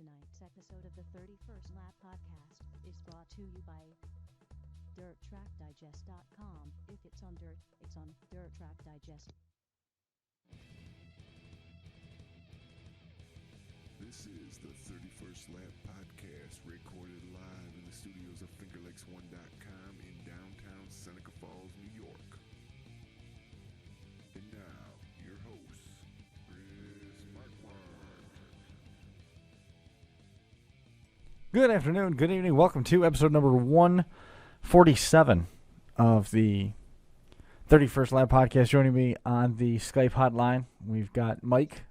Tonight's episode of the 31st Lap Podcast is brought to you by DIRTtrackdigest.com. If it's on dirt, it's on DIRTtrack Digest. This is the 31st Lap Podcast, recorded live in the studios of FingerLakes1.com in downtown Seneca Falls, New York. And now, your host, Chris Marquardt. Good afternoon, good evening. Welcome to episode number 147 of the 31st Lab Podcast. Joining me on the Skype hotline, we've got Mike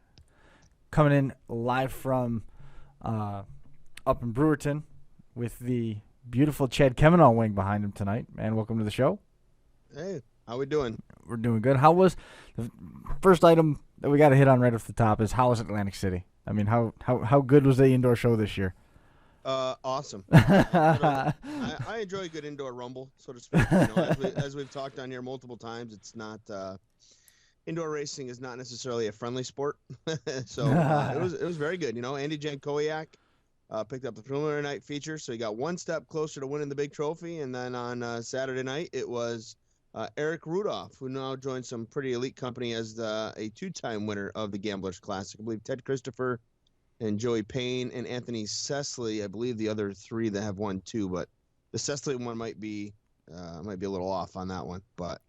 coming in live from up in Brewerton with the beautiful Chad Kemenall wing behind him tonight. Man, welcome to the show. Hey, how we doing? We're doing good. How was the first item that we got to hit on right off the top is how was Atlantic City? I mean, how good was the indoor show this year? Awesome. I enjoy a good indoor rumble, so to speak. You know, as we've talked on here multiple times, it's not indoor racing is not necessarily a friendly sport. So it was very good. You know, Andy Jankowiak picked up the preliminary night feature, so he got one step closer to winning the big trophy. And then on Saturday night, it was Eric Rudolph, who now joins some pretty elite company as a two-time winner of the Gamblers Classic. I believe Ted Christopher and Joey Payne and Anthony Sesley, I believe the other three that have won too, but the Sesley one might be a little off on that one. But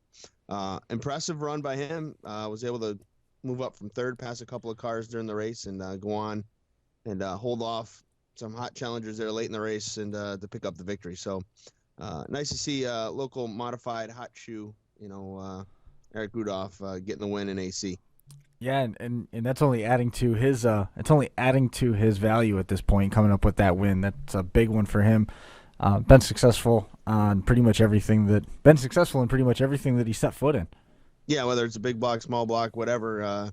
impressive run by him. Was able to move up from third, pass a couple of cars during the race, and go on and hold off some hot challengers there late in the race and to pick up the victory. So nice to see local modified hot shoe, Eric Rudolph getting the win in AC. Yeah, and that's only adding to his value at this point, coming up with that win. That's a big one for him. Been successful in pretty much everything that he set foot in. Yeah, whether it's a big block, small block, whatever,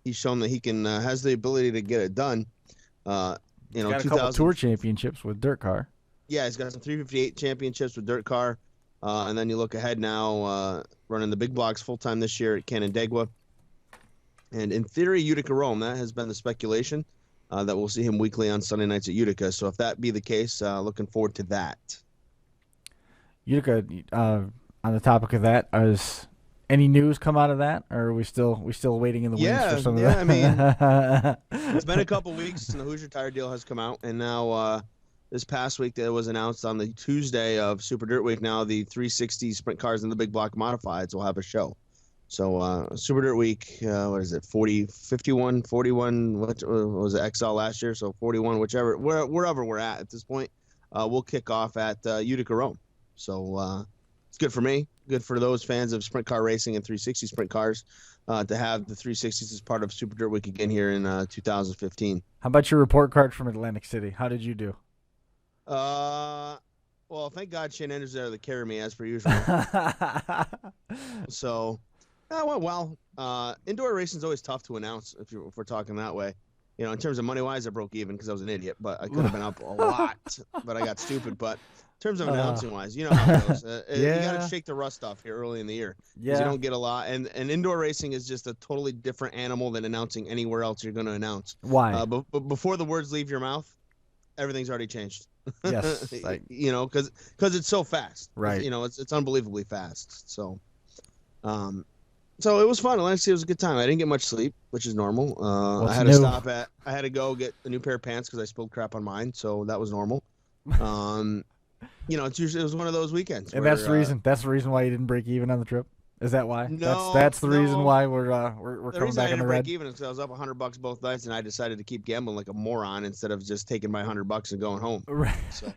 he's shown that he can has the ability to get it done. He's got a couple tour championships with DIRTcar. Yeah, he's got some 358 championships with DIRTcar, and then you look ahead now, running the big blocks full time this year at Canandaigua. And in theory, Utica Rome, that has been the speculation that we'll see him weekly on Sunday nights at Utica. So if that be the case, looking forward to that. Utica, on the topic of that, is any news come out of that, or are we still waiting in the wings for some of that? I mean, it's been a couple weeks, and the Hoosier Tire deal has come out, and now this past week that was announced on the Tuesday of Super Dirt Week. Now the 360 sprint cars and the big block modifieds will have a show. So Super Dirt Week, what is it, 40, 51, 41, what was it, XL last year? So 41, wherever we're at this point, we'll kick off at Utica Rome. So it's good for me, good for those fans of sprint car racing and 360 sprint cars to have the 360s as part of Super Dirt Week again here in 2015. How about your report card from Atlantic City? How did you do? Well, thank God Shane Ender's there to carry me as per usual. So... well. Indoor racing is always tough to announce if we're talking that way. You know, in terms of money-wise, I broke even because I was an idiot, but I could have been up a lot, but I got stupid. But in terms of announcing-wise, you know how it goes. You got to shake the rust off here early in the year because you don't get a lot. And indoor racing is just a totally different animal than announcing anywhere else you're going to announce. Why? But before the words leave your mouth, everything's already changed. Yes. Because it's so fast. Right. You know, it's unbelievably fast. So, So it was fun. Honestly, it was a good time. I didn't get much sleep, which is normal. I had to go get a new pair of pants because I spilled crap on mine, so that was normal. It was one of those weekends. And that's the reason. That's the reason why you didn't break even on the trip. Is that why? No, that's the reason why we're the coming back in the red. Break even is because I was up $100 both nights, and I decided to keep gambling like a moron instead of just taking my $100 and going home. Right. So,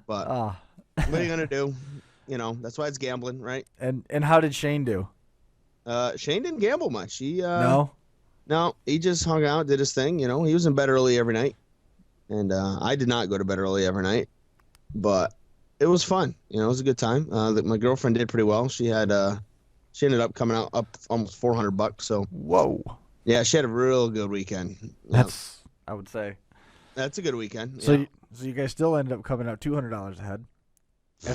but what are you gonna do? You know, that's why it's gambling, right? And how did Shane do? Shane didn't gamble much. He No, he just hung out, did his thing. You know, he was in bed early every night, and I did not go to bed early every night, but it was fun. You know, it was a good time. My girlfriend did pretty well. She ended up coming out up almost $400. So whoa, yeah, she had a real good weekend. I would say that's a good weekend. So you guys still ended up coming out $200 ahead. You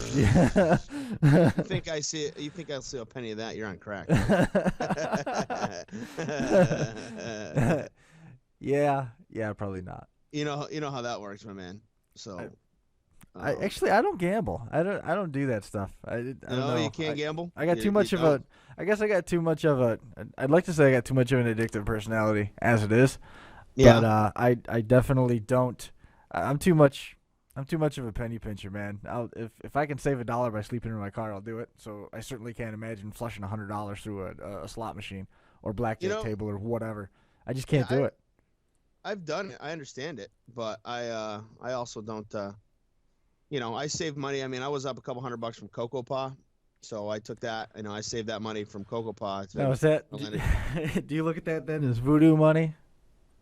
think I'll see a penny of that? You're on crack. Yeah, Yeah, probably not. You know how that works, my man. So I don't gamble. I don't do that stuff. I don't know. You can't gamble. I got too much of a. I guess I got too much of a. I'd like to say I got too much of an addictive personality as it is. Yeah. But I definitely don't. I'm too much of a penny pincher, man. If I can save $1 by sleeping in my car, I'll do it. So I certainly can't imagine flushing $100 through a slot machine or blackjack table or whatever. I just can't do it. I've done it. I understand it, but I also don't. I save money. I mean, I was up a couple $100 from Cocoa Paw, so I took that. I saved that money from Cocoa Paw. Now, is that? Do you look at that then as voodoo money?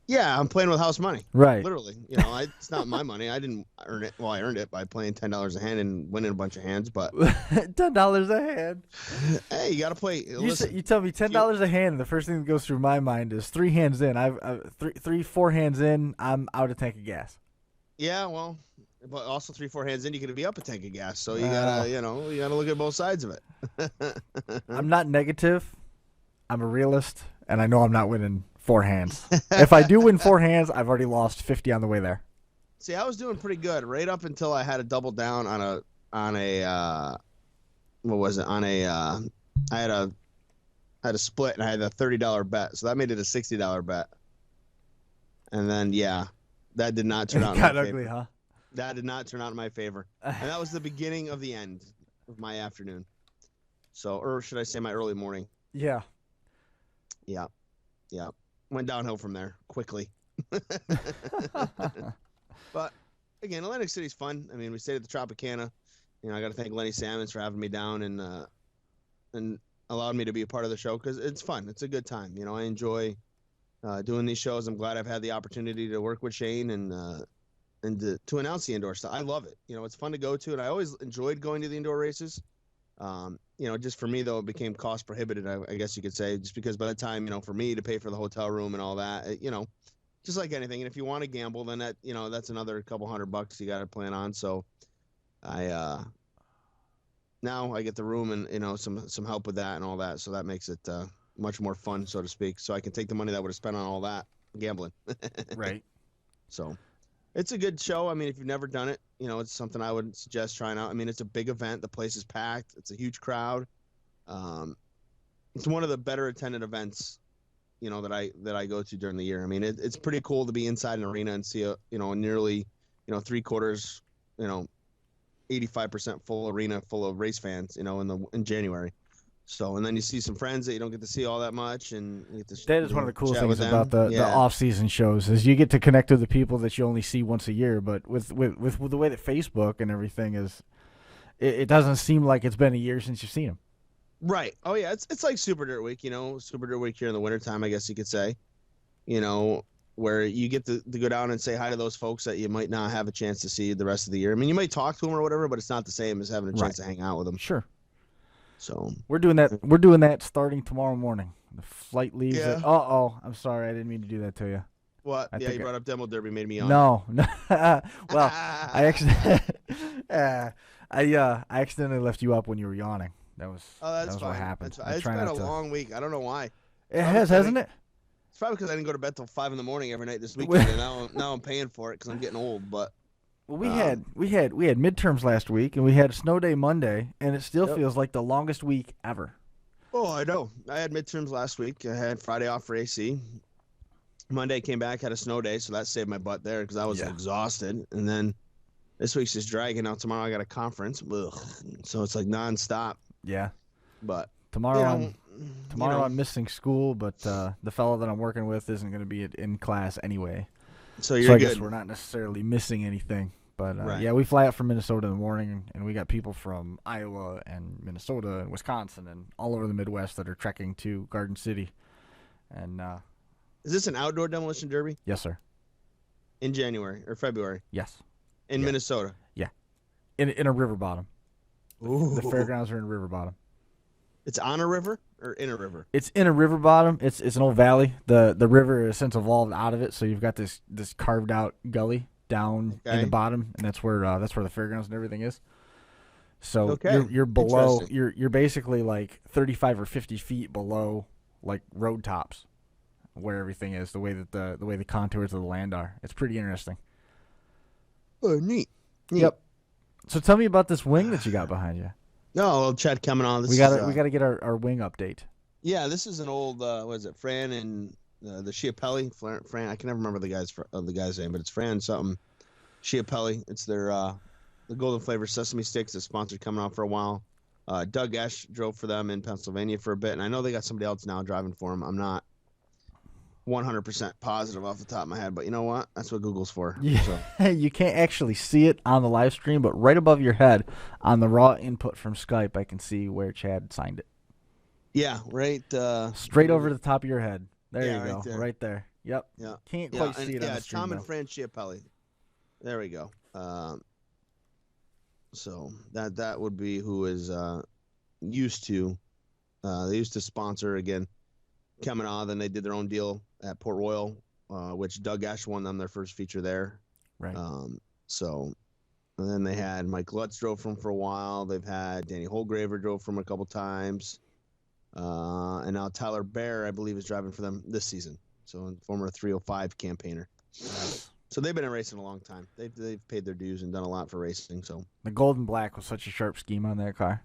Yeah, I'm playing with house money. Right. Literally. It's not my money. I didn't earn it. Well, I earned it by playing $10 a hand and winning a bunch of hands, but $10 a hand. Hey, you got to play. You tell me $10 a hand, and the first thing that goes through my mind is 3 hands in. I've 4 hands in. I'm out a tank of gas. Yeah, well, but also 3-4 hands in, you're gonna be up a tank of gas. So you gotta, you gotta look at both sides of it. I'm not negative. I'm a realist, and I know I'm not winning 4 hands. If I do win 4 hands, I've already lost 50 on the way there. See, I was doing pretty good right up until I had to double down on a what was it? I had a split and I had a $30 bet, so that made it a $60 bet. And then that did not turn out. It got ugly, huh? That did not turn out in my favor, and that was the beginning of the end of my afternoon. So, or should I say my early morning? Yeah. Yeah. Went downhill from there quickly. But again, Atlantic City's fun. I mean, we stayed at the Tropicana. I got to thank Lenny Salmons for having me down and allowed me to be a part of the show because it's fun. It's a good time. I enjoy doing these shows. I'm glad I've had the opportunity to work with Shane and to announce the indoor stuff. I love it. It's fun to go to, and I always enjoyed going to the indoor races. Just for me, though, it became cost prohibitive, I guess you could say, just because by the time, for me to pay for the hotel room and all that, just like anything. And if you want to gamble, then that's another couple $100 you got to plan on. So now I get the room and, some help with that and all that. So that makes it much more fun, so to speak. So I can take the money that I would have spent on all that gambling. Right. So it's a good show. I mean, if you've never done it, it's something I would suggest trying out. I mean, it's a big event. The place is packed. It's a huge crowd. It's one of the better attended events, that I go to during the year. I mean, it's pretty cool to be inside an arena and see a nearly 3/4, 85% full arena full of race fans, in January. So, and then you see some friends that you don't get to see all that much, and you get to that is one of the cool things about the off-season shows is you get to connect with the people that you only see once a year. But with the way that Facebook and everything is, it doesn't seem like it's been a year since you've seen them. Right. Oh yeah, it's like Super Dirt Week, Super Dirt Week here in the wintertime, I guess you could say, where you get to go down and say hi to those folks that you might not have a chance to see the rest of the year. I mean, you might talk to them or whatever, but it's not the same as having a chance to hang out with them. Sure. So we're doing that starting tomorrow morning. The flight leaves at I'm sorry, I didn't mean to do that to you. What? You brought up Demo Derby, made me yawn. No. Well, I actually I accidentally left you up when you were yawning. That was what happened. It's been a long week. I don't know why. It has, hasn't it? It's probably because I didn't go to bed till 5 a.m. every night this weekend, and now I'm paying for it because I'm getting old. But well, we had midterms last week, and we had a snow day Monday, and it still feels like the longest week ever. Oh, I know. I had midterms last week. I had Friday off for AC. Monday came back, had a snow day, so that saved my butt there because I was exhausted. And then this week's just dragging. Now tomorrow I got a conference. Ugh. So it's like nonstop. Yeah. But tomorrow I'm missing school, but the fellow that I'm working with isn't going to be in class anyway. So I guess we're not necessarily missing anything. But we fly out from Minnesota in the morning, and we got people from Iowa and Minnesota and Wisconsin and all over the Midwest that are trekking to Garden City. And is this an outdoor demolition derby? Yes, sir. In January or February? Yes. In Minnesota? Yeah. In a river bottom. Ooh. The fairgrounds are in a river bottom. It's on a river or in a river? It's in a river bottom. It's an old valley. The river has since evolved out of it, so you've got this carved out gully down in the bottom, and that's where the fairgrounds and everything is. So you're below. You're basically like 35 or 50 feet below like road tops, where everything is, the way that the way the contours of the land are. It's pretty interesting. Oh, neat. Yep. So tell me about this wing that you got behind you. No, well, Chad coming on. We got to get our wing update. Yeah, this is an old. What is it? Fran and the Schiappelli. Fran. I can never remember the guy's name, but it's Fran something. Schiappelli. It's their the golden flavor sesame sticks. The sponsor coming on for a while. Doug Esch drove for them in Pennsylvania for a bit, and I know they got somebody else now driving for them. I'm not 100% positive off the top of my head, but you know what? That's what Google's for. Yeah, so. You can't actually see it on the live stream, but right above your head on the raw input from Skype, I can see where Chad signed it. Yeah, right. Straight over the top of your head. There you go. Right there. Right there. Yep. Yeah. Can't quite see it on the stream. Tom and Fran Schiappelli. There we go. So that would be who is used to. They used to sponsor again. Coming on, then they did their own deal at Port Royal, which Doug Esch won them their first feature there. Right. So, and then they had Mike Lutz drove from for a while. They've had Danny Holgraver drove from a couple times. And now Tyler Bear, I believe, is driving for them this season. So, former 305 campaigner. Nice. So they've been in racing a long time. They've paid their dues and done a lot for racing. So the gold and black was such a sharp scheme on that car.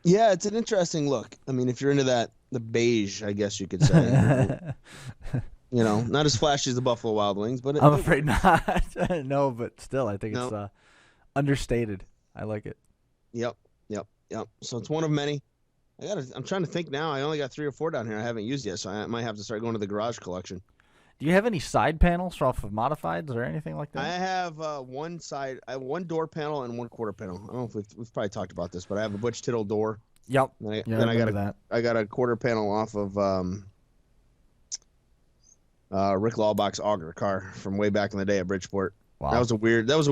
Yeah, it's an interesting look. I mean, if you're into the beige, I guess you could say. Not as flashy as the Buffalo Wild Wings, but I'm afraid not. No, but still, I think it's understated. I like it. Yep. So it's one of many. I'm trying to think now. I only got 3 or 4 down here I haven't used yet, so I might have to start going to the garage collection. Do you have any side panels off of modifieds or anything like that? I have one door panel and 1 quarter panel. I don't know if we've probably talked about this, but I have a Butch Tittle door. Yep. Then I got a quarter panel off of Rick Laubach's auger car from way back in the day at Bridgeport. Wow. That was a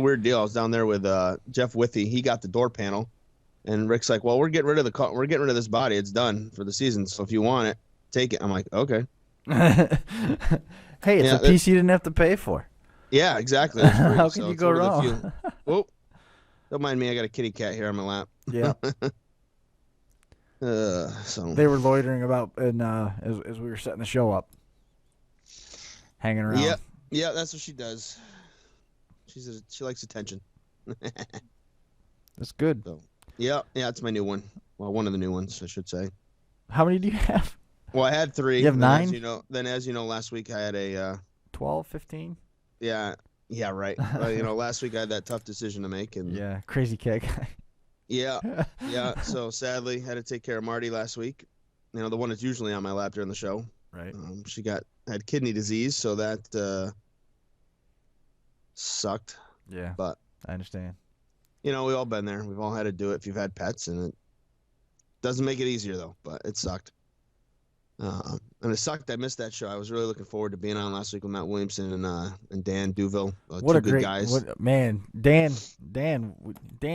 weird deal. I was down there with Jeff Withy. He got the door panel, and Rick's like, "Well, we're getting rid of this body. It's done for the season. So if you want it, take it." I'm like, "Okay." Hey, it's a piece you didn't have to pay for. Yeah, exactly. How can you go wrong? Whoop. Don't mind me. I got a kitty cat here on my lap. Yeah. So they were loitering about, and as we were setting the show up, hanging around. Yeah, that's what she does. She likes attention. That's good. So, yeah, it's my new one. Well, one of the new ones, I should say. How many do you have? Well, I had 3. You have 9? As you know, last week I had a 12, 15? Yeah, right. Last week I had that tough decision to make, and yeah, crazy cat guy. Yeah. So sadly, had to take care of Marty last week. The one that's usually on my lap during the show. Right. She had kidney disease, so that sucked. Yeah. But I understand. We've all been there. We've all had to do it if you've had pets, and it doesn't make it easier though. But it sucked. And it sucked. I missed that show. I was really looking forward to being on last week with Matt Williamson and Dan Duville. What 2 a good great guys. Man, Dan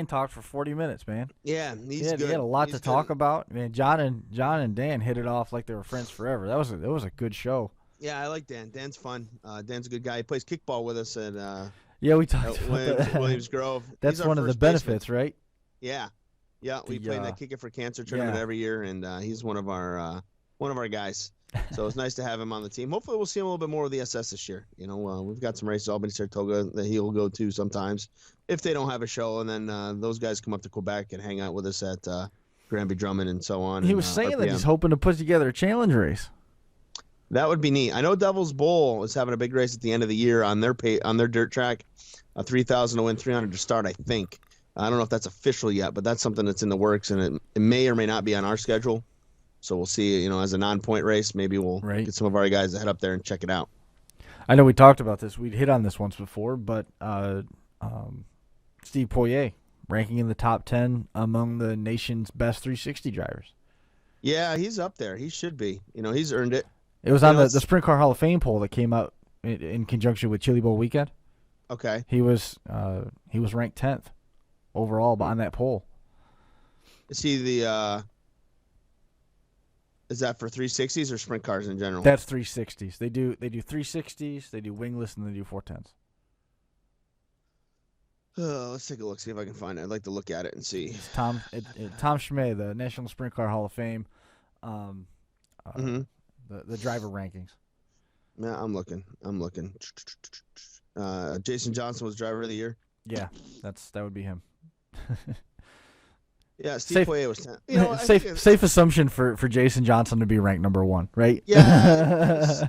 talked for 40 minutes, man. Yeah, He had a lot to talk about. Man, John and Dan hit it off like they were friends forever. That was a good show. Yeah, I like Dan. Dan's fun. Dan's a good guy. He plays kickball with us at we talked about Williams Grove. That's one of the benefits, right? Yeah. We play in that Kick It for Cancer tournament every year, and he's one of our guys. So it's nice to have him on the team. Hopefully we'll see him a little bit more with the SS this year. We've got some races, Albany, Saratoga, that he'll go to sometimes if they don't have a show. And then those guys come up to Quebec and hang out with us at Granby Drummond and so on. He was saying that he's hoping to put together a challenge race. That would be neat. I know Devil's Bowl is having a big race at the end of the year on their dirt track, 3,000 to win, 300 to start, I think. I don't know if that's official yet, but that's something that's in the works, and it may or may not be on our schedule. So we'll see, as a non-point race, maybe we'll get some of our guys to head up there and check it out. I know we talked about this. We'd hit on this once before, but Steve Poirier ranking in the top 10 among the nation's best 360 drivers. Yeah, he's up there. He should be. He's earned it. It was on the Sprint Car Hall of Fame poll that came out in conjunction with Chili Bowl weekend. Okay. He was ranked 10th overall on that poll. Is he is that for 360s or sprint cars in general? That's 360s. They do 360s, they do wingless, and they do 410s. Let's take a look, see if I can find it. I'd like to look at it and see. It's Tom Schmay, the National Sprint Car Hall of Fame, the driver rankings. Yeah, I'm looking. Jason Johnson was driver of the year. Yeah, that would be him. Yeah, Steve Safe- Poirier was 10. You know, safe assumption for Jason Johnson to be ranked number 1, right? Yeah,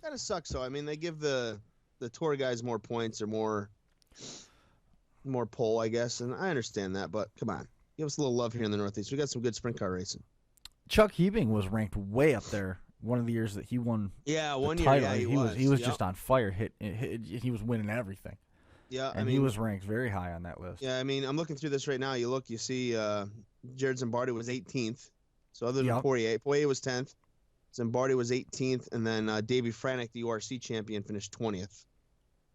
kind of sucks. So I mean, they give the tour guys more points or more pull, I guess, and I understand that. But come on, give us a little love here in the Northeast. We got some good sprint car racing. Chuck Hebing was ranked way up there. One of the years that he won. Yeah, one year. Title. Yeah, he was just on fire. He was winning everything. Yeah, and he was ranked very high on that list. Yeah, I mean, I'm looking through this right now. You see, Jared Zimbardi was 18th. So other than Poirier was 10th. Zimbardi was 18th, and then Davey Franick, the URC champion, finished 20th.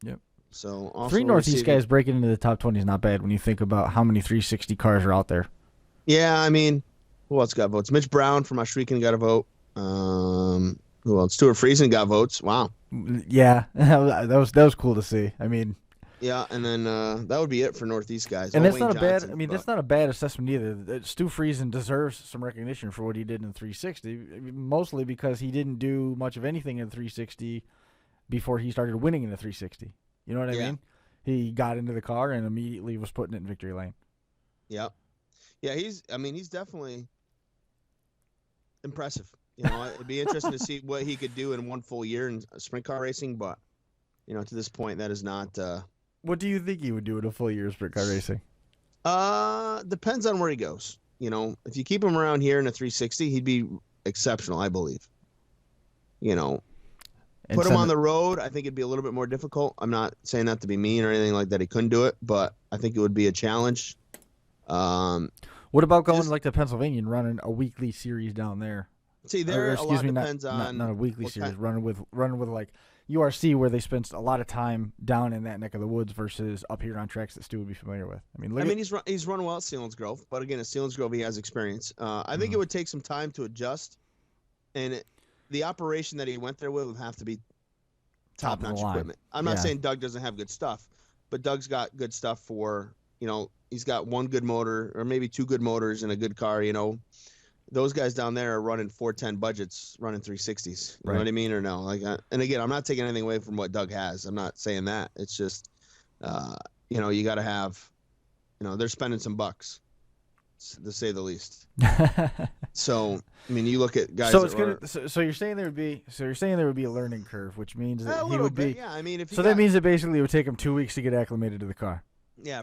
Yep. So also 3 Northeast guys breaking into the top 20 is not bad when you think about how many 360 cars are out there. Yeah, I mean, who else got votes? Mitch Brown from Australian got a vote. Who else? Stuart Friesen got votes. Wow. Yeah, that was cool to see. I mean. Yeah, and then that would be it for Northeast guys. And that's not a bad. I mean, that's not a bad assessment either. Stu Friesen deserves some recognition for what he did in 360, mostly because he didn't do much of anything in 360 before he started winning in the 360. You know what I mean? He got into the car and immediately was putting it in victory lane. Yep. Yeah, he's definitely impressive. You know, it'd be interesting to see what he could do in one full year in sprint car racing, but you know, to this point, that is not. What do you think he would do in a full year of sprint car racing? Depends on where he goes. You know, if you keep him around here in a 360, he'd be exceptional, I believe. You know, put him on the road, I think it'd be a little bit more difficult. I'm not saying that to be mean or anything like that. He couldn't do it, but I think it would be a challenge. What about going like to Pennsylvania and running a weekly series down there? See, there a lot depends on not a weekly series. Running with like URC, where they spend a lot of time down in that neck of the woods versus up here on tracks that Stu would be familiar with. I mean, he's run well at Selinsgrove, but again, at Selinsgrove he has experience. I think it would take some time to adjust, and the operation that he went there with would have to be top-notch equipment. I'm not saying Doug doesn't have good stuff, but Doug's got good stuff for, you know, he's got one good motor or maybe 2 good motors in a good car. You know, those guys down there are running 410 budgets, running 360s. You know what I mean, or no? Like, and again, I'm not taking anything away from what Doug has. I'm not saying that. It's just, you know, you got to have, you know, they're spending some bucks, to say the least. So, I mean, you look at guys. So it's gonna. So you're saying there would be. So you're saying there would be a learning curve, which means that he would be. Yeah, I mean, if so that means that basically it would take him 2 weeks to get acclimated to the car. Yeah.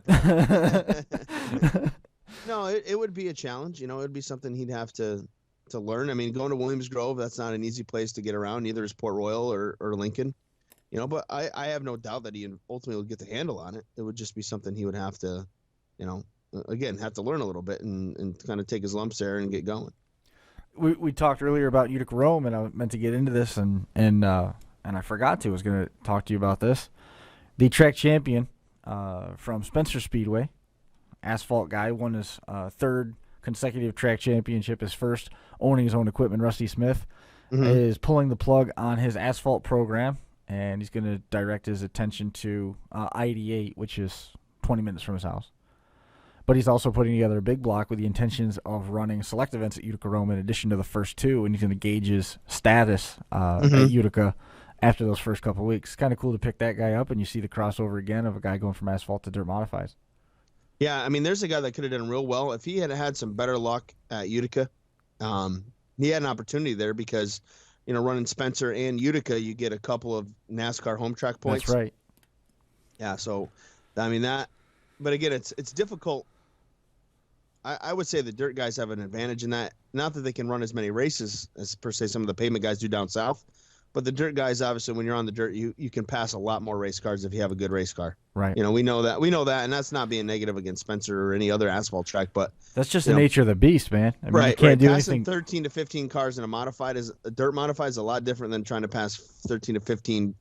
No, it would be a challenge. You know, it would be something he'd have to learn. I mean, going to Williams Grove, that's not an easy place to get around. Neither is Port Royal or Lincoln. You know, but I have no doubt that he ultimately would get the handle on it. It would just be something he would have to, you know, again, have to learn a little bit and kind of take his lumps there and get going. We talked earlier about Utica Rome, and I meant to get into this, and I forgot to. I was going to talk to you about this. The track champion from Spencer Speedway, asphalt guy, won his 3rd consecutive track championship, his first owning his own equipment. Rusty Smith is pulling the plug on his asphalt program, and he's going to direct his attention to I-88, which is 20 minutes from his house. But he's also putting together a big block with the intentions of running select events at Utica Rome in addition to the first 2, and he's going to gauge his status at Utica after those first couple of weeks. Kind of cool to pick that guy up, and you see the crossover again of a guy going from asphalt to dirt modifieds. Yeah, I mean, there's a guy that could have done real well. If he had some better luck at Utica, he had an opportunity there because, you know, running Spencer and Utica, you get a couple of NASCAR home track points. That's right. Yeah, so, I mean, but again, it's difficult. I would say the dirt guys have an advantage in that. Not that they can run as many races as, per se, some of the pavement guys do down south. But the dirt guys, obviously, when you're on the dirt, you can pass a lot more race cars if you have a good race car. Right. You know, we know that, and that's not being negative against Spencer or any other asphalt track, but that's just the nature of the beast, man. I mean, you can't do passing anything. 13 to 15 cars in a dirt modified is a lot different than trying to pass 13 to 15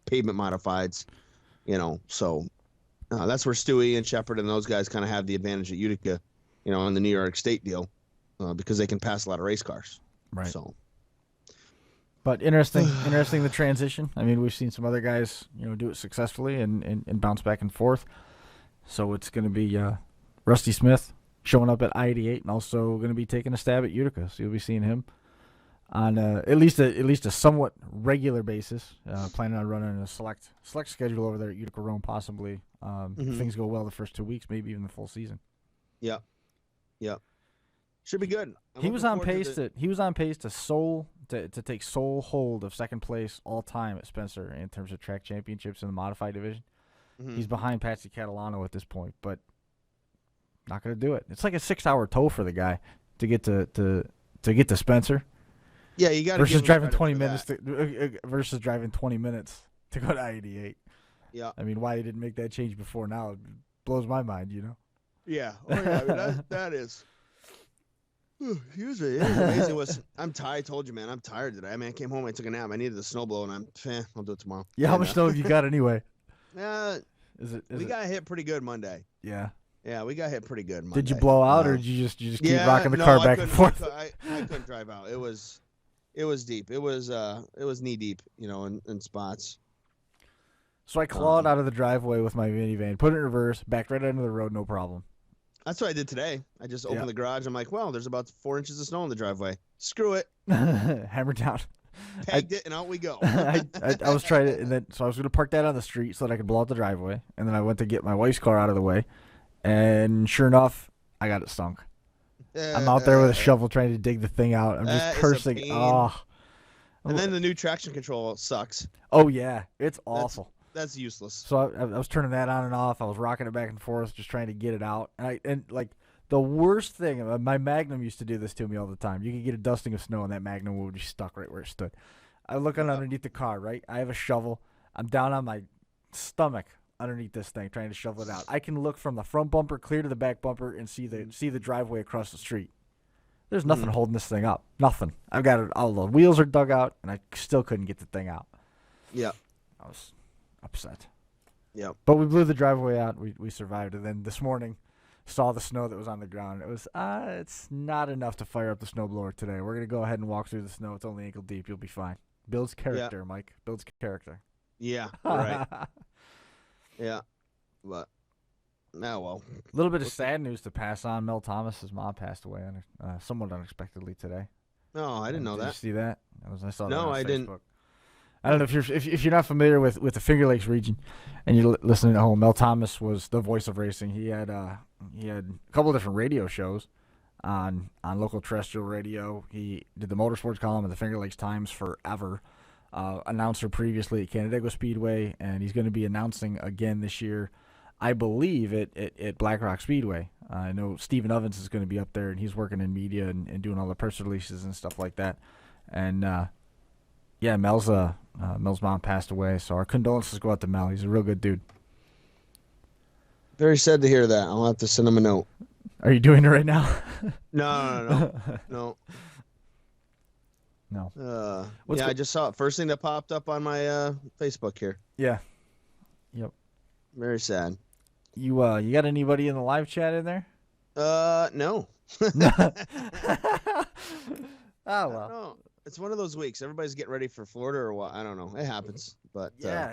pavement modifieds. You know, so that's where Stewie and Shepard and those guys kind of have the advantage at Utica, you know, on the New York State deal, because they can pass a lot of race cars. Right. So. But interesting the transition. I mean, we've seen some other guys, you know, do it successfully and bounce back and forth. So it's going to be Rusty Smith showing up at I-88 and also going to be taking a stab at Utica. So you'll be seeing him. on at least a somewhat regular basis. Planning on running a select schedule over there at Utica Rome, possibly. If things go well the first 2 weeks, maybe even the full season. Yep. Should be good. He was on pace to take sole hold of second place all time at Spencer in terms of track championships in the modified division. He's behind Patsy Catalano at this point, but not going to do it. It's like a 6-hour tow for the guy to get to Spencer. Yeah, you got to versus driving 20 minutes versus driving 20 minutes to go to I-88. Yeah. I mean, why he didn't make that change before now blows my mind, you know. Yeah. Oh yeah, I mean, that is. Excuse me. It was amazing. I'm tired. I told you, man. I'm tired today. I mean, I came home. I took a nap. I needed the snowblower, and I'll do it tomorrow. Yeah. How much snow have you got anyway? We got hit pretty good Monday. Yeah. Yeah, we got hit pretty good Monday. Did you blow out, or did you just keep rocking the car back and forth? I couldn't drive out. It was deep. It was knee deep, in spots. So I clawed out of the driveway with my minivan, put it in reverse, backed right under the road, no problem. That's what I did today. I just opened the garage. I'm like, well, there's about 4 inches of snow in the driveway. Screw it. Hammer down. Pegged it, and out we go. I was trying to, and then so I was going to park that on the street so that I could blow out the driveway, and then I went to get my wife's car out of the way, and sure enough, I got it stunk. I'm out there with a shovel trying to dig the thing out. I'm just cursing. Oh. And then the new traction control sucks. Oh yeah, it's awful. That's useless. So I was turning that on and off. I was rocking it back and forth, just trying to get it out. And like the worst thing, my Magnum used to do this to me all the time. You could get a dusting of snow, and that Magnum would be stuck right where it stood. I look underneath the car, right? I have a shovel. I'm down on my stomach underneath this thing, trying to shovel it out. I can look from the front bumper clear to the back bumper and see the driveway across the street. There's nothing holding this thing up. Nothing. I've got it. All the wheels are dug out, and I still couldn't get the thing out. Yeah. I was upset. Yeah. But we blew the driveway out. We survived. And then this morning, saw the snow that was on the ground. It was it's not enough to fire up the snowblower today. We're going to go ahead and walk through the snow. It's only ankle deep. You'll be fine. Builds character, Mike. Builds character. Yeah. Right. Yeah. But well. A little bit of sad news to pass on. Mel Thomas's mom passed away somewhat unexpectedly today. No, I didn't know that. Did you see that? I saw that no, on I Facebook. didn't. I don't know if you're not familiar with the Finger Lakes region, and you're listening at home. Mel Thomas was the voice of racing. He had a couple of different radio shows on local terrestrial radio. He did the motorsports column at the Finger Lakes Times forever. Announcer previously at Canandaigua Speedway, and he's going to be announcing again this year, I believe, at Black Rock Speedway. I know Stephen Ovens is going to be up there, and he's working in media and doing all the press releases and stuff like that. And Mel's mom passed away, so our condolences go out to Mel. He's a real good dude. Very sad to hear that. I'll have to send him a note. Are you doing it right now? No. I just saw it. First thing that popped up on my Facebook here. Yeah. Yep. Very sad. You got anybody in the live chat in there? No. Oh well. No. It's one of those weeks. Everybody's getting ready for Florida or what? I don't know. It happens, but yeah,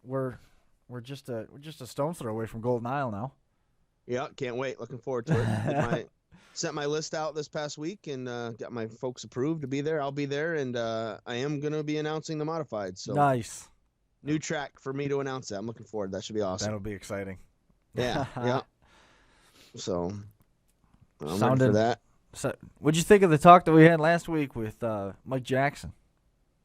we're just a stone's throw away from Golden Isle now. Yeah, can't wait. Looking forward to it. Sent my list out this past week and got my folks approved to be there. I'll be there, and I am going to be announcing the modified. So nice. New track for me to announce that. I'm looking forward. That should be awesome. That'll be exciting. Yeah, yeah. So I'm ready for that. So, what'd you think of the talk that we had last week with Mike Jackson?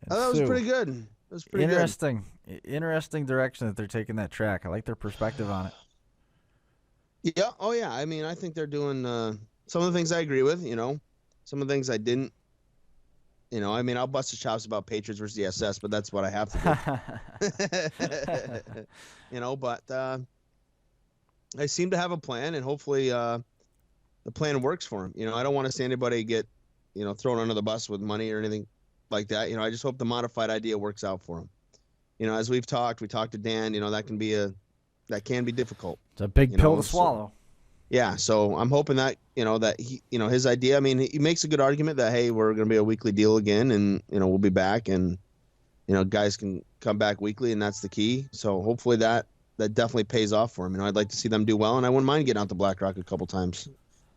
That was pretty good. It was pretty interesting. Interesting direction that they're taking that track. I like their perspective on it. Yeah. Oh, yeah. I mean, I think they're doing some of the things I agree with. Some of the things I didn't. I mean, I'll bust the chops about Patriots versus the SS, but that's what I have to do. But I seem to have a plan, and hopefully the plan works for him. I don't want to see anybody get, thrown under the bus with money or anything like that. I just hope the modified idea works out for him. As we talked to Dan, that can be difficult. It's a big pill to swallow. Yeah. So I'm hoping that, that he, his idea, I mean, he makes a good argument that, hey, we're going to be a weekly deal again, and, we'll be back, and, guys can come back weekly, and that's the key. So hopefully that definitely pays off for him. I'd like to see them do well, and I wouldn't mind getting out to Black Rock a couple times.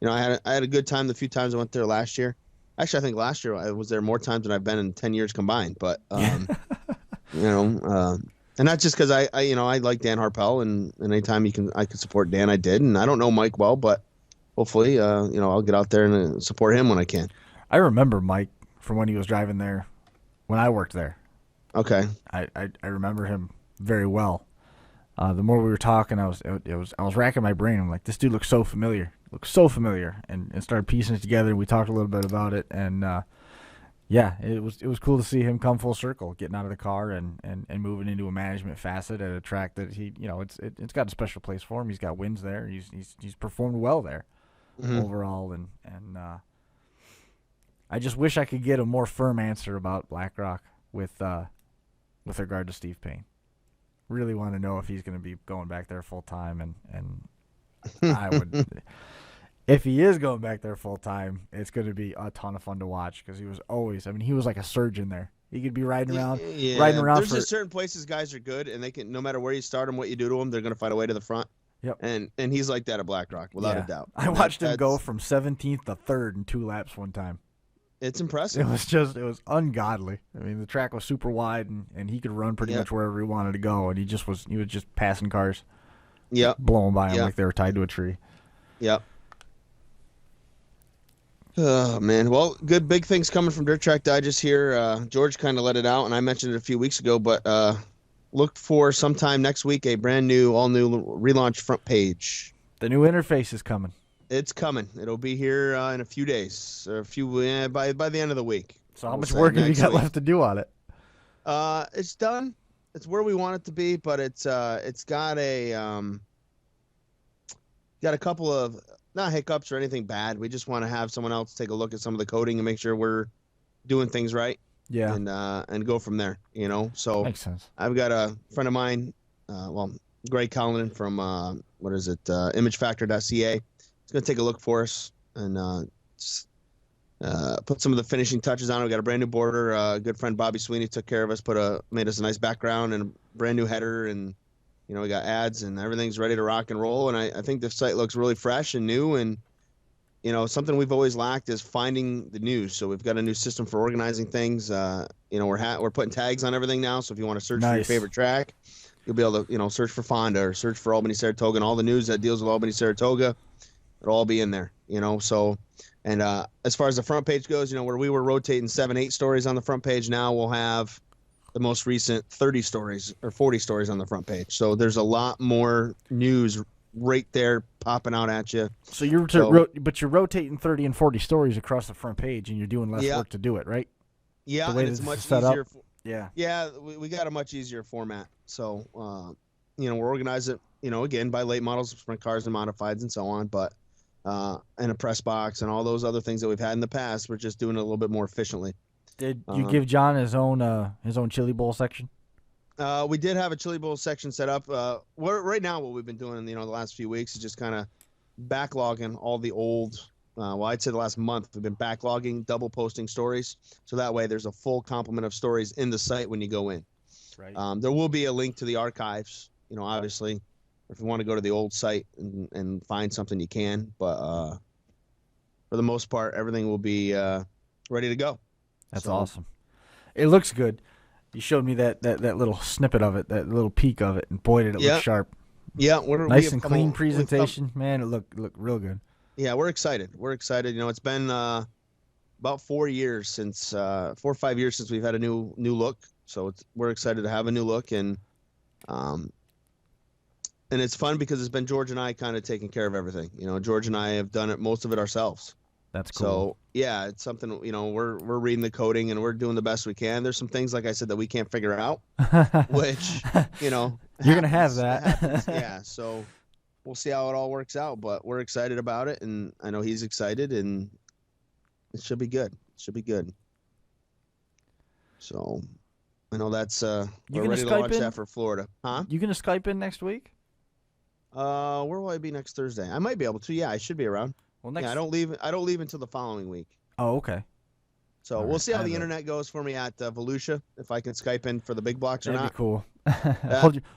I had a good time the few times I went there last year. Actually, I think last year I was there more times than I've been in 10 years combined. But and not just because I like Dan Harpel, and anytime I could support Dan, I did. And I don't know Mike well, but hopefully, I'll get out there and support him when I can. I remember Mike from when he was driving there when I worked there. Okay. I remember him very well. The more we were talking, I was racking my brain. I'm like, this dude looks so familiar. And started piecing it together. We talked a little bit about it, and it was cool to see him come full circle, getting out of the car and moving into a management facet at a track that it's got a special place for him. He's got wins there. He's performed well there overall, and I just wish I could get a more firm answer about BlackRock with regard to Steve Payne. Really want to know if he's going to be going back there full time, and I would. If he is going back there full time, it's going to be a ton of fun to watch because he was always. I mean, he was like a surgeon there. He could be riding around. There's just certain places guys are good, and they can, no matter where you start them, what you do to them, they're going to find a way to the front. Yep. And he's like that at BlackRock, without a doubt. I watched him go from 17th to 3rd in 2 laps one time. It's impressive. It was ungodly. I mean, the track was super wide, and he could run pretty much wherever he wanted to go, and he was just passing cars. Yep. Blowing by him like they were tied to a tree. Yep. Oh, man. Well, good big things coming from Dirt Track Digest here. George kind of let it out, and I mentioned it a few weeks ago, but look for sometime next week a brand new, all-new relaunch front page. The new interface is coming. It's coming. It'll be here in a few days, or by the end of the week. So how much work have you got left to do on it? It's done. It's where we want it to be, but it's got a couple of not hiccups or anything bad. We just want to have someone else take a look at some of the coding and make sure we're doing things right. Yeah. And go from there. So makes sense. I've got a friend of mine, Greg Collin from imagefactor.ca. He's going to take a look for us and put some of the finishing touches on it. We got a brand new border. Good friend Bobby Sweeney took care of us, made us a nice background and a brand new header, and we got ads and everything's ready to rock and roll. And I think the site looks really fresh and new, and something we've always lacked is finding the news. So we've got a new system for organizing things. We're putting tags on everything now. So if you want to search for your favorite track, you'll be able to search for Fonda or search for Albany Saratoga, and all the news that deals with Albany Saratoga, it'll all be in there. So. And as far as the front page goes, where we were rotating 7-8 stories on the front page, now we'll have the most recent 30 stories or 40 stories on the front page. So there's a lot more news right there popping out at you. So you're rotating 30 and 40 stories across the front page, and you're doing less work to do it, right? Yeah, and it's much easier. Yeah, we got a much easier format. So we're organized it, again by late models, sprint cars, and modifieds, and so on, but. And a press box and all those other things that we've had in the past. We're just doing it a little bit more efficiently. Did you give John his own chili bowl section? We did have a chili bowl section set up. Right now what we've been doing, the last few weeks is just kind of backlogging all the old. I'd say the last month we've been backlogging, double posting stories, so that way there's a full complement of stories in the site when you go in. Right. There will be a link to the archives. Obviously. If you want to go to the old site and find something, you can. But for the most part, everything will be ready to go. That's awesome. It looks good. You showed me that little snippet of it, that little peek of it, and boy, did it look sharp. Yeah, nice and clean presentation. Man, it looked real good. Yeah, we're excited. It's been about 4 years since 4 or 5 years since we've had a new look. So we're excited to have a new look, and it's fun because it's been George and I kind of taking care of everything. George and I have done most of it ourselves. That's cool. So yeah, it's something. We're reading the coding and we're doing the best we can. There's some things, like I said, that we can't figure out, which you're gonna have that. Yeah. So we'll see how it all works out. But we're excited about it, and I know he's excited, and it should be good. So I know that's we're ready to launch that for Florida. Huh? You gonna Skype in next week? Where will I be next Thursday? I might be able to. Yeah, I should be around. Well, I don't leave until the following week. Oh, okay. So we'll see how the internet goes for me at Volusia, if I can Skype in for the big blocks or not. That'd be cool.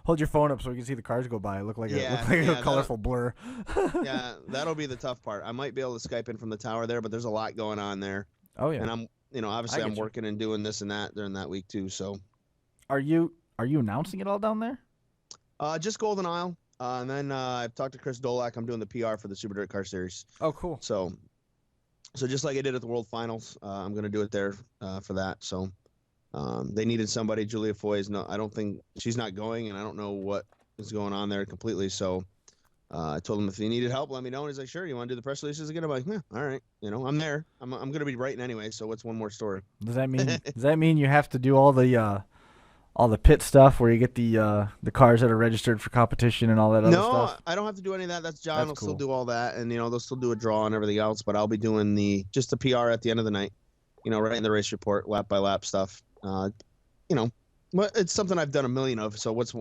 Hold your phone up so we can see the cars go by. Look like a colorful blur. Yeah, that'll be the tough part. I might be able to Skype in from the tower there, but there's a lot going on there. Oh yeah. And I'm, obviously I I'm get you. working and doing this and that during that week too. So Are you announcing it all down there? just Golden Isle. And then I've talked to Chris Dolak. I'm doing the PR for the Super Dirt Car Series. Oh, cool. So just like I did at the World Finals, I'm going to do it there for that. So they needed somebody. Julia Foy is I don't think she's not going, and I don't know what is going on there completely. So I told him if he needed help, let me know. And he's like, sure. You want to do the press releases again? I'm like, yeah, all right. I'm there. I'm going to be writing anyway. So what's one more story? Does that mean you have to do all the pit stuff where you get the cars that are registered for competition and all that other stuff? No, I don't have to do any of that. That's John. That's will cool. still do all that, and they'll still do a draw and everything else. But I'll be doing just the PR at the end of the night. Writing the race report, lap by lap stuff. But it's something I've done a million of. So it's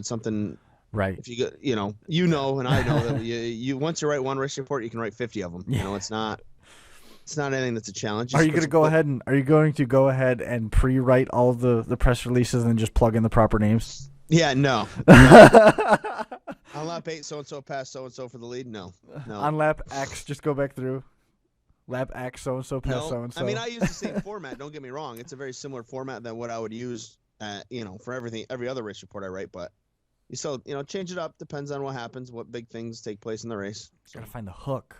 something. Right. If you get, and I know that you once you write one race report, you can write 50 of them. Yeah. It's not anything that's a challenge. Are you going to go ahead and pre-write all the press releases and just plug in the proper names? Yeah, no. On lap 8, so and so passed so and so for the lead. No. On lap X, just go back through. Lap X, so and so passed so and so. I mean, I use the same format. Don't get me wrong; it's a very similar format than what I would use, for every other race report I write. But you still, change it up. Depends on what happens, what big things take place in the race. So. Gotta find the hook.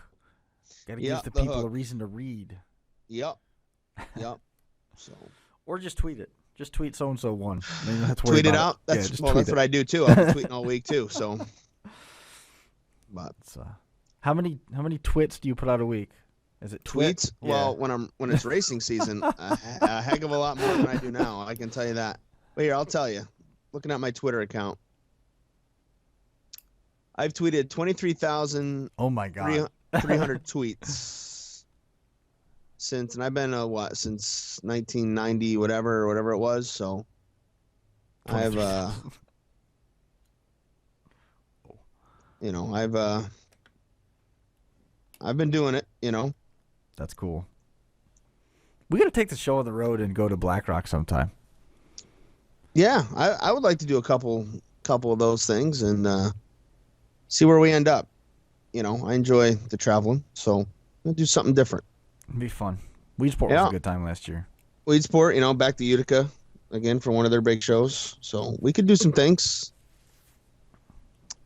Gotta Yeah, give the the people a hook. reason to read. Yep. So Or just tweet it. Just tweet so and so won. Maybe that's tweet it out. That's what I do too. I've been tweeting all week too. So, but how many twits do you put out a week? Is it tweets? Yeah. Well, when it's racing season, a heck of a lot more than I do now. I can tell you that. But here, I'll tell you. Looking at my Twitter account, I've tweeted 23,000. Oh my god. 300 tweets and I've been since 1990 whatever it was. So I've I've been doing it. That's cool. We got to take the show on the road and go to Black Rock sometime. Yeah, I would like to do a couple of those things and see where we end up. I enjoy the traveling, so I'll do something different. It'd be fun. Weedsport was a good time last year. Weedsport, back to Utica again for one of their big shows. So we could do some things.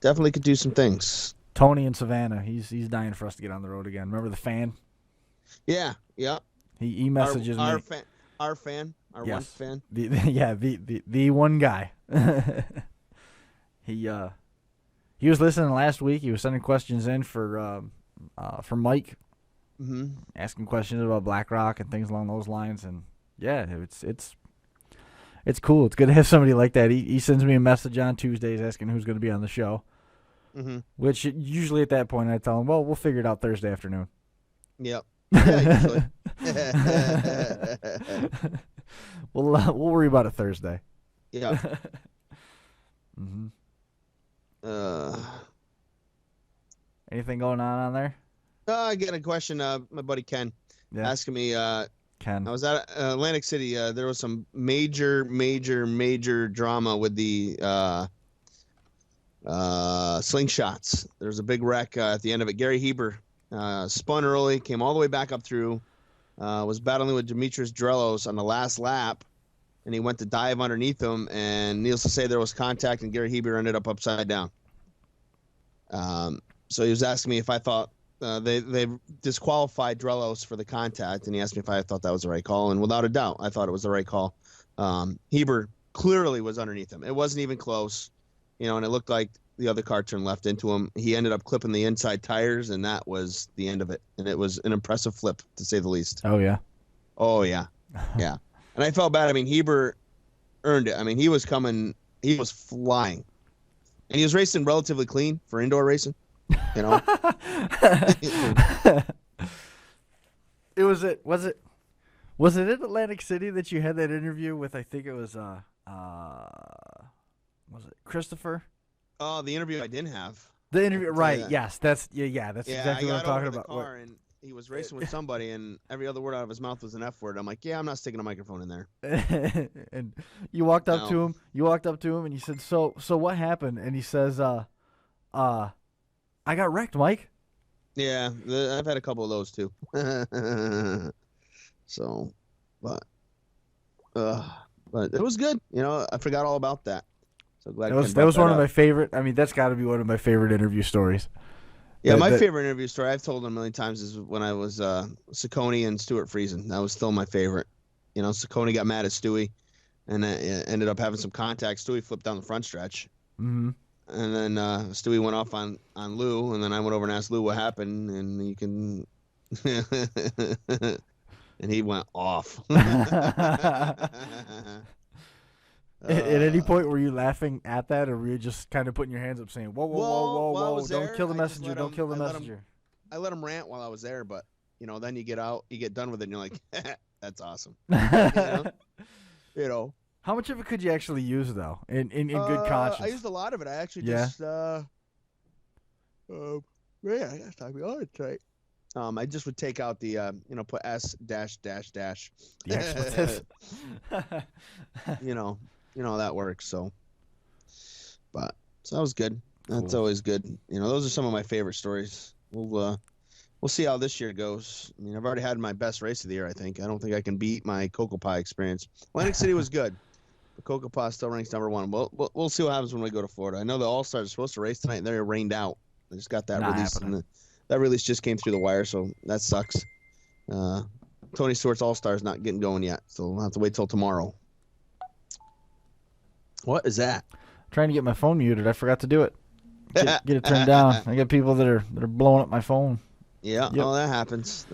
Definitely could do some things. Tony in Savannah, he's dying for us to get on the road again. Remember the fan? Yeah. He messages our me. Our fan. Our Yes. one fan. The one guy. He was listening last week. He was sending questions in for Mike, asking questions about Black Rock and things along those lines. And yeah, it's cool. It's good to have somebody like that. He sends me a message on Tuesdays asking who's going to be on the show. Which usually at that point I tell him, well, we'll figure it out Thursday afternoon. Yep. Yeah, usually. We'll worry about it Thursday. Yeah. Anything going on there? I get a question. My buddy Ken asking me. Ken. I was at Atlantic City. There was some major drama with the slingshots. There was a big wreck at the end of it. Gary Heber spun early, came all the way back up through, was battling with Demetrius Drelos on the last lap, and he went to dive underneath him, and needless to say there was contact, and Gary Heber ended up upside down. So he was asking me if I thought they disqualified Drelos for the contact, and he asked me if I thought that was the right call, and without a doubt, I thought it was the right call. Heber clearly was underneath him. It wasn't even close, and it looked like the other car turned left into him. He ended up clipping the inside tires, and that was the end of it. And it was an impressive flip, to say the least. Oh, yeah? Oh, yeah. Yeah. And I felt bad. I mean, Heber earned it. I mean, he was flying. And he was racing relatively clean for indoor racing, Was it in Atlantic City that you had that interview with, I think it was was it Christopher? Oh, the interview I didn't have. The interview, right? Yes, that's exactly what I'm talking about. Car and he was racing with somebody, and every other word out of his mouth was an F word. I'm like, yeah, I'm not sticking a microphone in there. And you walked up to him. And you said, "So what happened?" And he says, I got wrecked, Mike." Yeah, I've had a couple of those too. So, but it was good. I forgot all about that. So glad that was one of my favorite. I mean, that's got to be one of my favorite interview stories. Yeah, my favorite interview story, I've told it a million times, is when I was Ciccone and Stuart Friesen. That was still my favorite. Ciccone got mad at Stewie, and ended up having some contact. Stewie flipped down the front stretch. Mm-hmm. And then Stewie went off on Lou, and then I went over and asked Lou what happened, and you can... and he went off. At any point were you laughing at that, or were you just kind of putting your hands up saying, whoa, don't kill the messenger, don't kill the messenger? I let him rant while I was there, but, then you get out, you get done with it, and you're like, that's awesome. How much of it could you actually use, though, in good conscience? I used a lot of it. I actually just, I gotta talk about it tonight. I just would take out the, put S dash dash dash. The expletive. That works. So that was good. That's Cool. always good. Those are some of my favorite stories. We'll see how this year goes. I mean, I've already had my best race of the year, I think. I don't think I can beat my Cocoa Pie experience. Atlantic City was good, but Cocoa Pie still ranks number one. We'll see what happens when we go to Florida. I know the All-Stars are supposed to race tonight, and they're rained out. They just got that release, and that release just came through the wire, so that sucks. Tony Stewart's All-Stars not getting going yet, so we'll have to wait till tomorrow. What is that? Trying to get my phone muted. I forgot to do it. Get it turned down. I got people that are blowing up my phone. Yeah. Yep. Oh, that happens.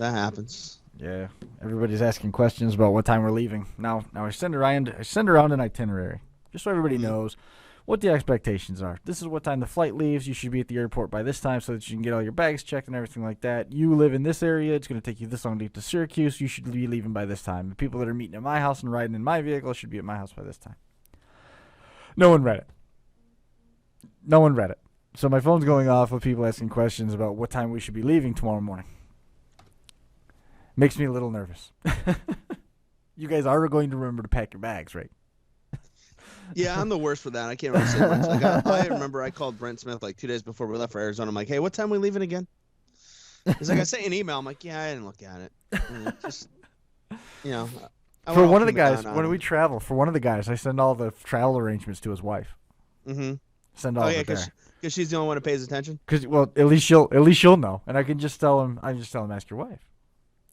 Yeah. Everybody's asking questions about what time we're leaving. Now I send around an itinerary just so everybody knows what the expectations are. This is what time the flight leaves. You should be at the airport by this time so that you can get all your bags checked and everything like that. You live in this area. It's going to take you this long to get to Syracuse. You should be leaving by this time. The people that are meeting at my house and riding in my vehicle should be at my house by this time. No one read it. So my phone's going off with people asking questions about what time we should be leaving tomorrow morning. Makes me a little nervous. You guys are going to remember to pack your bags, right? Yeah, I'm the worst for that. I can't really say much. I remember I called Brent Smith like 2 days before we left for Arizona. I'm like, hey, what time are we leaving again? He's like, I sent you an email. I'm like, yeah, I didn't look at it. Just, For one of the guys, when we travel, I send all the travel arrangements to his wife. Mm-hmm. Send all of it there. Because she's the only one who pays attention. Because at least she'll know, and I can just tell him. Ask your wife,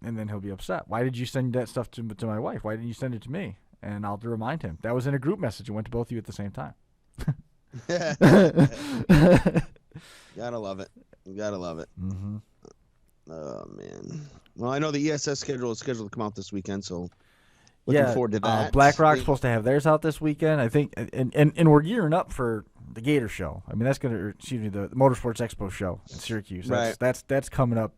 and then he'll be upset. Why did you send that stuff to my wife? Why didn't you send it to me? And I'll remind him. That was in a group message. It went to both of you at the same time. Gotta love it. Mm-hmm. Oh man. Well, I know the ESS schedule is scheduled to come out this weekend, so looking forward to that. BlackRock's supposed to have theirs out this weekend, I think, and we're gearing up for the Gator Show. I mean, the Motorsports Expo show in Syracuse. That's coming up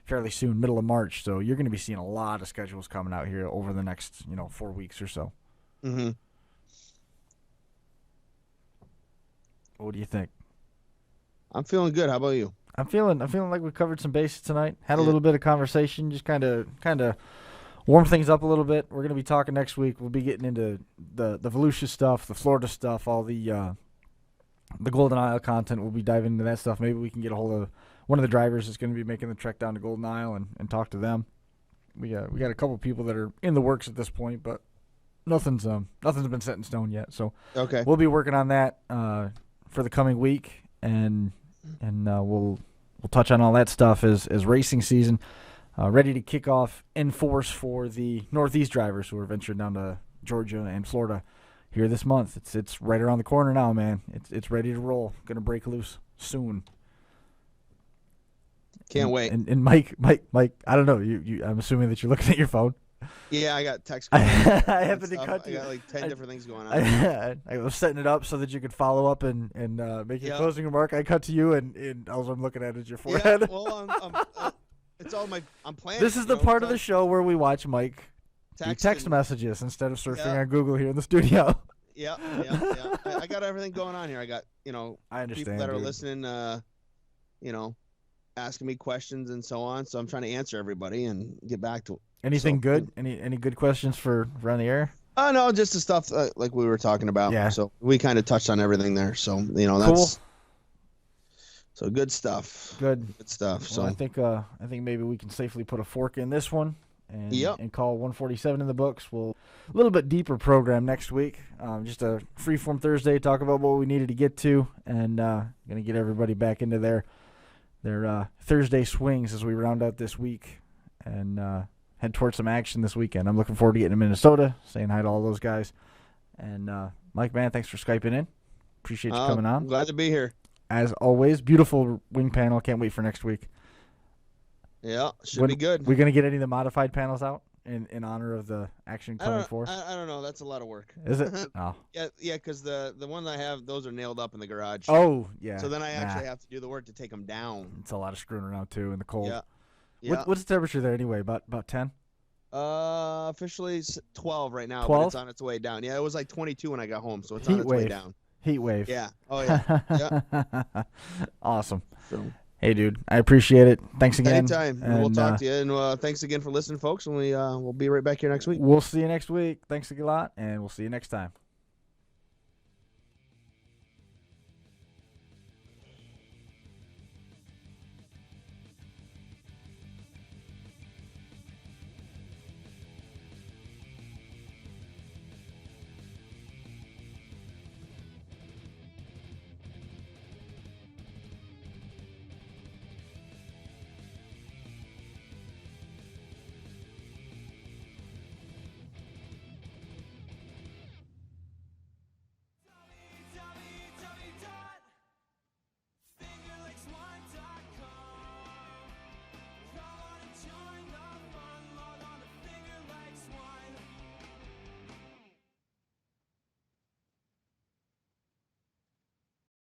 fairly soon, middle of March. So you're going to be seeing a lot of schedules coming out here over the next 4 weeks or so. Mm-hmm. What do you think? I'm feeling good. How about you? I'm feeling like we covered some bases tonight. Had a little bit of conversation, just kind of warm things up a little bit. We're going to be talking next week. We'll be getting into the Volusia stuff, the Florida stuff, all the Golden Isle content. We'll be diving into that stuff. Maybe we can get a hold of one of the drivers that's going to be making the trek down to Golden Isle and talk to them. We got a couple people that are in the works at this point, but nothing's been set in stone yet. So okay, we'll be working on that for the coming week, and we'll touch on all that stuff as racing season ready to kick off in force for the Northeast drivers who are venturing down to Georgia and Florida here this month. It's right around the corner now, man. It's ready to roll. Going to break loose soon. Can't wait. And Mike, I don't know. I'm assuming that you're looking at your phone. Yeah, I got text. I happened to cut you. I got like 10 different things going on. I was setting it up so that you could follow up and make a closing remark. I cut to you, and all I'm looking at is your forehead. Yeah, well, it's all I'm planning. This is the part of the show where we watch Mike do text messages instead of surfing on Google here in the studio. Yeah. I got everything going on here. I got I understand, people that are listening. Asking me questions and so on. So I'm trying to answer everybody and get back to them. Anything good? Any good questions for around the air? Oh no, just the stuff like we were talking about. Yeah. So we kind of touched on everything there. So that's cool. So good stuff. Good stuff. Well, so I think maybe we can safely put a fork in this one and call 147 in the books. We'll a little bit deeper program next week. Just a freeform Thursday, talk about what we needed to get to, and going to get everybody back into their Thursday swings as we round out this week and head towards some action this weekend. I'm looking forward to getting to Minnesota, saying hi to all those guys. And Mike, man, thanks for Skyping in. Appreciate you coming on. Glad to be here. As always, beautiful wing panel. Can't wait for next week. Yeah, should be good. We're going to get any of the modified panels out in honor of the Action coming forth? I don't know. That's a lot of work. Is it? Oh. Yeah, because the ones I have, those are nailed up in the garage. Oh, yeah. So then I actually have to do the work to take them down. It's a lot of screwing around, too, in the cold. Yeah. What's the temperature there anyway? About 10? Officially 12 right now, 12? but it's on its way down. Yeah, it was like 22 when I got home, so it's on its way down. Heat wave. Yeah. Oh, yeah. Yeah. Awesome. So. Hey, dude, I appreciate it. Thanks again. Anytime. And we'll talk to you. And thanks again for listening, folks. And we'll be right back here next week. We'll see you next week. Thanks a lot, and we'll see you next time.